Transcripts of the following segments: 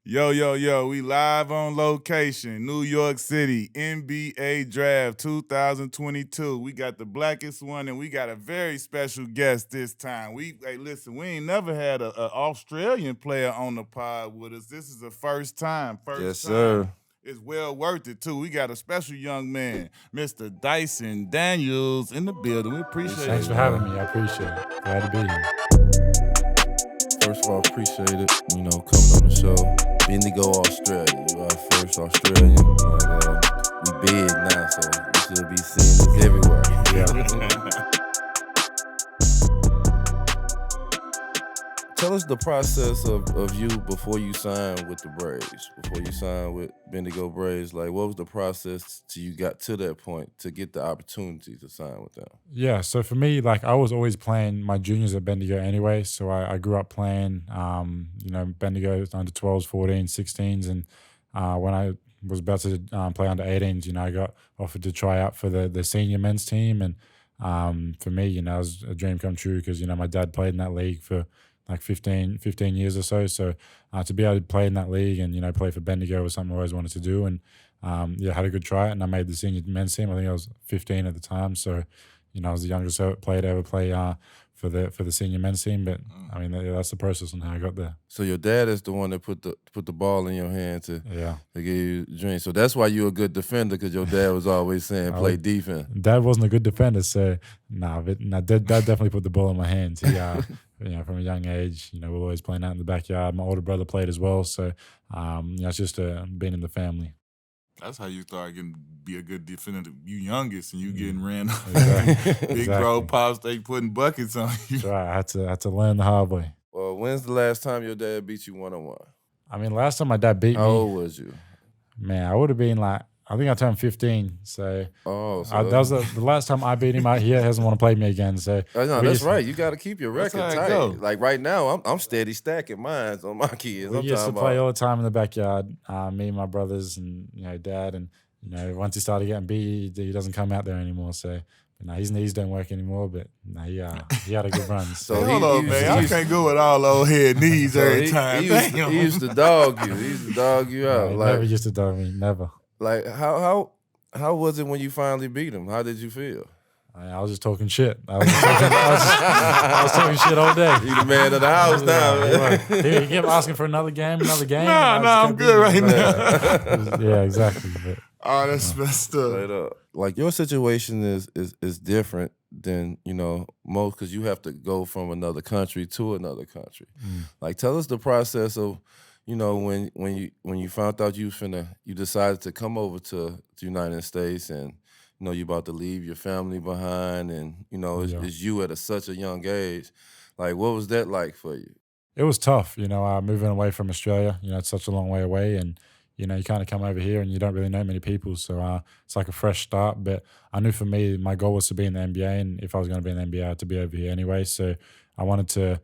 Yo, we live on location, New York City, NBA Draft 2022. We got the blackest one, and we got a very special guest this time. Listen, we ain't never had a Australian player on the pod with us. This is the first time. Yes, sir. It's well worth it, too. We got a special young man, Mr. Dyson Daniels, in the building. We appreciate it. Thanks for having me. I appreciate it. Glad to be here. First of all, appreciate it, coming on the show. Bendigo, Australia. You our first Australian. We big now, so we should be seeing this everywhere. Yeah. Tell us the process of you before you signed with the Braves, before you signed with Bendigo Braves. Like, what was the process till you got to that point to get the opportunity to sign with them? Yeah, so for me, like I was always playing my juniors at Bendigo anyway. So I grew up playing, Bendigo under 12s, 14s, 16s. And when I was about to play under 18s, I got offered to try out for the senior men's team. And for me, it was a dream come true because, my dad played in that league for like 15 years or so. So to be able to play in that league and, play for Bendigo was something I always wanted to do. And, had a good try and I made the senior men's team. I think I was 15 at the time. So, I was the youngest player to ever play for the senior men's team. But, that's the process and how I got there. So your dad is the one that put the ball in your hand to give you a dream. So that's why you're a good defender, because your dad was always saying play defense. Dad wasn't a good defender, so Dad definitely put the ball in my hands. He, from a young age, we're always playing out in the backyard. My older brother played as well, so it's just being in the family. That's how you start getting be a good defender. You youngest and you getting ran up. Exactly. Big bro, Pops, they putting buckets on you. That's right. I had to learn the hard way. Well, when's the last time your dad beat you one-on-one? Last time my dad beat me. How old was you? Man, I would have been I think I turned 15. So, so that was the last time I beat him. He hasn't want to play me again. So no, that's right. You got to keep your record tight. Go. Like right now, I'm steady stacking mines on my kids. We used to play all the time in the backyard. Me and my brothers and Dad. And once he started getting beat, he doesn't come out there anymore. So. His knees don't work anymore, but he had a good run. So I can't go with all old head knees every time. He used to dog you. He used to dog you out. No, never used to dog me. Never. Like how was it when you finally beat him? How did you feel? I was just talking shit. I was talking shit all day. You the man of the house now, man. He kept asking for another game. Nah, I'm good right now. Yeah, exactly. But, oh, that's messed up. Like your situation is different than most, because you have to go from another country to another country. Like, tell us the process of when you found out you decided to come over to the United States and you about to leave your family behind and it's you at such a young age. Like, what was that like for you? It was tough, moving away from Australia. It's such a long way away, and you kind of come over here and you don't really know many people. So it's like a fresh start. But I knew for me, my goal was to be in the NBA. And if I was going to be in the NBA, I had to be over here anyway. So I wanted to,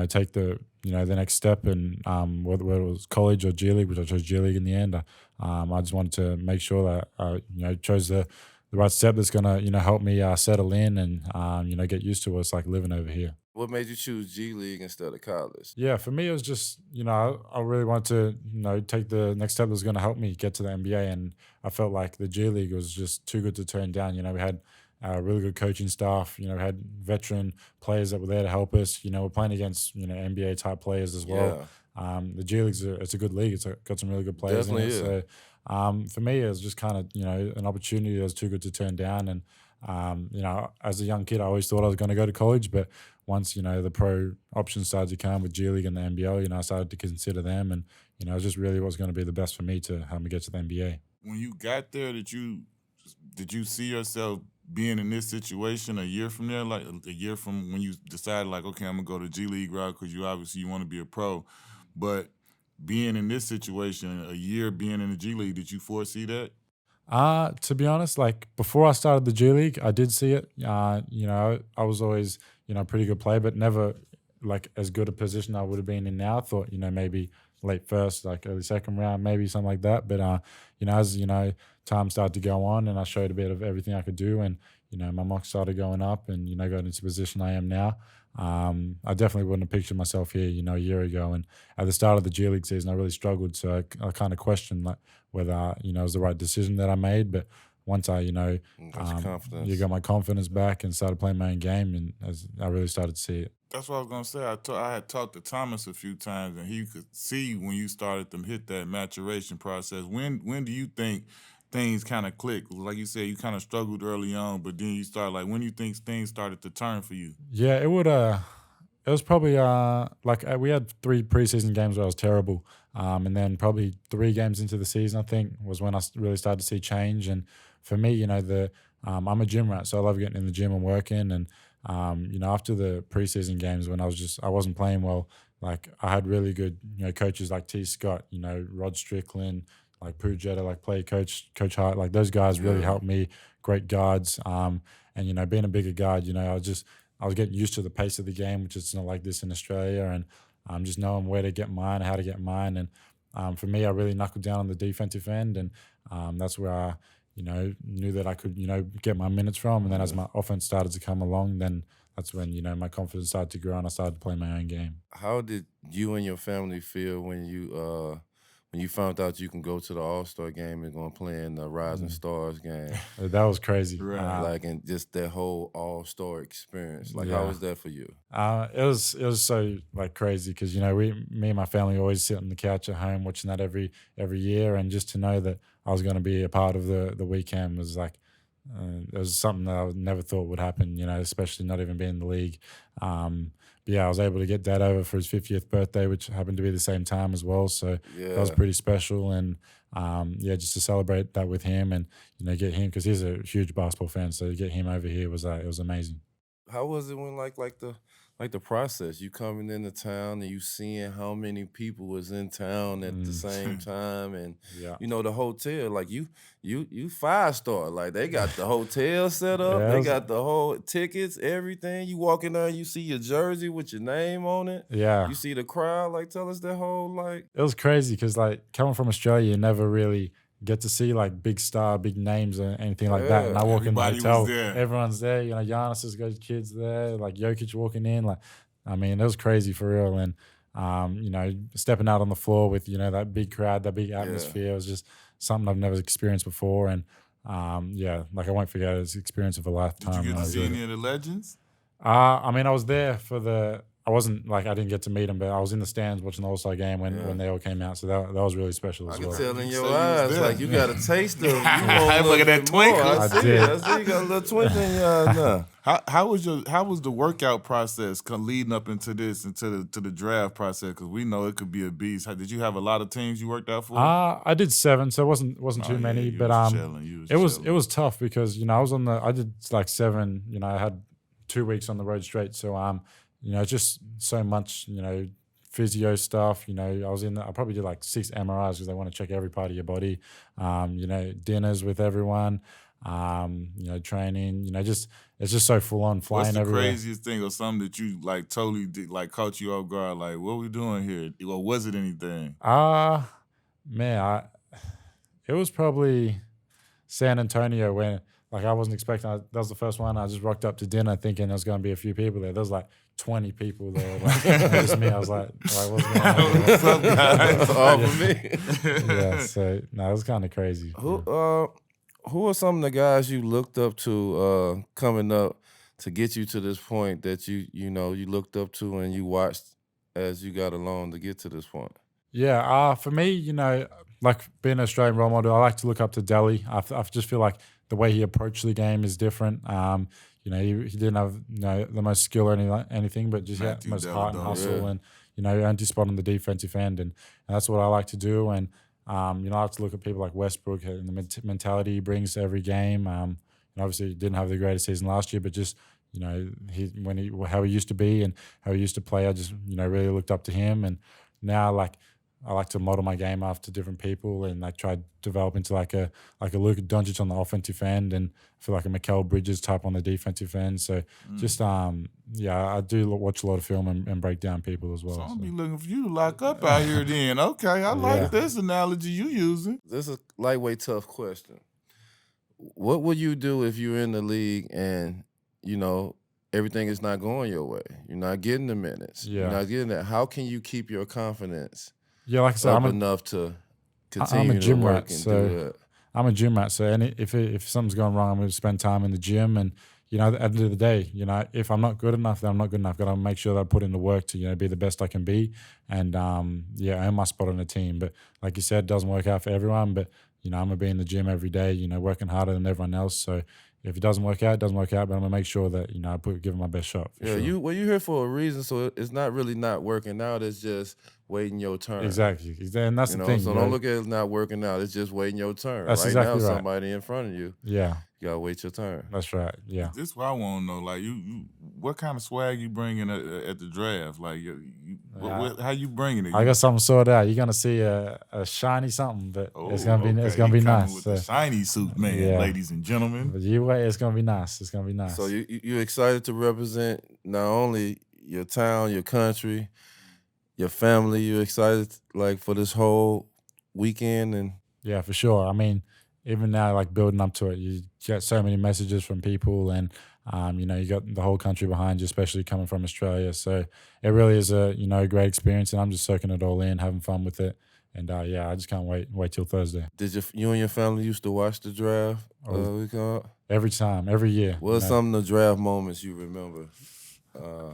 take the next step. And whether it was college or G League, which I chose G League in the end, I just wanted to make sure that I, chose the right step that's going to, help me settle in and, get used to what it's like living over here. What made you choose G League instead of college? Yeah, for me, it was just, I really wanted to, take the next step that was going to help me get to the NBA. And I felt like the G League was just too good to turn down. We had really good coaching staff. We had veteran players that were there to help us. We're playing against, NBA type players as well. Yeah. The G League's it's a good league. It's got some really good players Definitely in it. So for me, it was just kind of, an opportunity that was too good to turn down. And, as a young kid, I always thought I was going to go to college, but once, the pro options started to come with G League and the NBL, I started to consider them. And, it was just really what was going to be the best for me to help me get to the NBA. When you got there, did you see yourself being in this situation a year from there? Like a year from when you decided, like, okay, I'm going to go to G League route because you want to be a pro. But being in this situation, a year being in the G League, did you foresee that? To be honest, like before I started the G League, I did see it. I was always, a pretty good player, but never like as good a position I would have been in now. I thought, maybe late first, like early second round, maybe something like that. But, as, time started to go on and I showed a bit of everything I could do. And, my marks started going up and, got into the position I am now. I definitely wouldn't have pictured myself here, a year ago. And at the start of the G League season, I really struggled. So I kind of questioned like whether, it was the right decision that I made. But once I, Got your confidence. got my confidence back and started playing my own game, and I really started to see it. That's what I was gonna say. I had talked to Thomas a few times, and he could see when you started to hit that maturation process. When do you think things kind of click? Like you said, you kind of struggled early on, but then you start like when do you think things started to turn for you? Yeah, it would. It was probably we had 3 preseason games where I was terrible, and then probably 3 games into the season, I think, was when I really started to see change. And for me, I'm a gym rat, so I love getting in the gym and working. And after the preseason games when I wasn't playing well, like I had really good coaches like T. Scott, Rod Strickland, like Pooh Jetta, like play Coach Hart, like those guys really helped me. Great guards, and being a bigger guard, I was getting used to the pace of the game, which is not like this in Australia, and just knowing where to get mine, how to get mine. And for me, I really knuckled down on the defensive end, and that's where I, knew that I could, get my minutes from. And then as my offense started to come along, then that's when, my confidence started to grow and I started to play my own game. How did you and your family feel when you found out you can go to the All-Star game and going to play in the Rising Stars game? That was crazy. Right. And just that whole All-Star experience. How was that for you? It was so crazy because me and my family always sit on the couch at home watching that every year, and just to know that I was going to be a part of the weekend was it was something that I never thought would happen. Especially not even being in the league. But yeah, I was able to get Dad over for his 50th birthday, which happened to be the same time as well. So that was pretty special. And just to celebrate that with him and get him, because he's a huge basketball fan, so to get him over here was it was amazing. How was it when the process? You coming into town and you seeing how many people was in town at the same time, and the hotel, you 5-star, they got the hotel set up, they got the whole tickets, everything. You walk in there, you see your jersey with your name on it. Yeah, you see the crowd. Tell us that whole It was crazy because coming from Australia, you never really get to see big names or anything like that. And I walk in the hotel, everyone's there. Giannis's got his kids there, Jokic walking in. It was crazy for real. And stepping out on the floor with that big crowd, that big atmosphere was just something I've never experienced before. And I won't forget it. It's an experience of a lifetime. Did you get to see any of the legends? I was there for I wasn't I didn't get to meet them, but I was in the stands watching the All-Star game when they all came out. So that was really special as well. I can tell in your eyes, you got a taste of it. Look at that twinkle. I did. I see you got a little twinkle in your eyes now. How was the workout process leading up into the draft process? Because we know it could be a beast. Did you have a lot of teams you worked out for? I did 7, so it wasn't too many. But it was tough because I did 7. I had 2 weeks on the road straight. So just so much physio stuff. I probably did 6 MRIs because they want to check every part of your body. Dinners with everyone. Training. It's just so full on flying everywhere. What's the craziest thing or something that you totally did, caught you off guard? What we doing here? Or was it anything? Man, it was probably San Antonio when I wasn't expecting. That was the first one. I just rocked up to dinner thinking there was going to be a few people there. There was 20 people there. Just me. I was what's going on? What's up, guys? That's all for me. Yeah. So it was kind of crazy. Who are some of the guys you looked up to coming up to get you to this point that you looked up to and you watched as you got along to get to this point? Yeah. For me, being an Australian role model, I like to look up to Delhi. I just feel like the way he approached the game is different. He didn't have the most skill or anything, but just the most heart and hustle, and earned his spot on the defensive end, and that's what I like to do. And I like to look at people like Westbrook and the mentality he brings to every game. Obviously, he didn't have the greatest season last year, but just how he used to be and how he used to play, I just really looked up to him. And now I like to model my game after different people, and try to develop into a Luka Doncic on the offensive end, and I feel like a Mikal Bridges type on the defensive end. So just I do watch a lot of film and break down people as well. So I'll be looking for you to lock up out here then. Okay, I like this analogy you using. This is a lightweight tough question. what would you do if you're in the league and you know everything is not going your way? You're not getting the minutes. You're Yeah. not getting that. How can you keep your confidence Yeah, like I said, up enough to I'm a continue to gym work rat, and so do that? I'm a gym rat. So if something's going wrong, I'm going to spend time in the gym. And at the end of the day, if I'm not good enough, then I'm not good enough. Got to make sure that I put in the work to be the best I can be, and earn my spot on the team. But like you said, it doesn't work out for everyone. But I'm gonna be in the gym every day. Working harder than everyone else. So if it doesn't work out, it doesn't work out. But I'm gonna make sure that I give it my best shot. For Yeah, sure. you're here for a reason, so it's not really not working out. It's just waiting your turn. Exactly, and that's the thing. So don't look at it as not working out. It's just waiting your turn. That's right exactly now, right. somebody in front of you. Yeah, you gotta wait your turn. That's right. Yeah. This is what I want to know. Like you, what kind of swag you bringing at the draft? Like how you bringing it? I got something sorted out. You're gonna see a shiny something, but it's gonna be nice. With the shiny suit, man, ladies and gentlemen. But you wait, it's gonna be nice. It's gonna be nice. So you excited to represent not only your town, your country, your family. You excited for this whole weekend and yeah, for sure. I mean, even now, like building up to it, you get so many messages from people, and you got the whole country behind you, especially coming from Australia. So it really is a great experience, and I'm just soaking it all in, having fun with it. And I just can't wait till Thursday. Did you and your family used to watch the draft? Every time, every year. What are some of the draft moments you remember?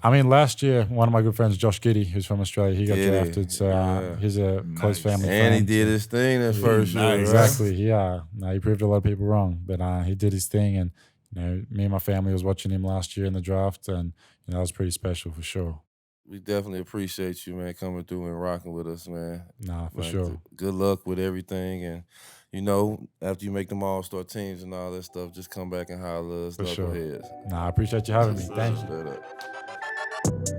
I mean, last year, one of my good friends, Josh Giddey, who's from Australia, he got drafted. So he's a close family friend. And he did his thing that first year. Exactly. Yeah. No, he proved a lot of people wrong, but he did his thing. And, me and my family was watching him last year in the draft, and that was pretty special for sure. We definitely appreciate you, man, coming through and rocking with us, man. Nah, for sure. Good luck with everything. And, after you make them all-star teams and all that stuff, just come back and holler at us, Knuckleheads. Nah, I appreciate you having me. Thank you.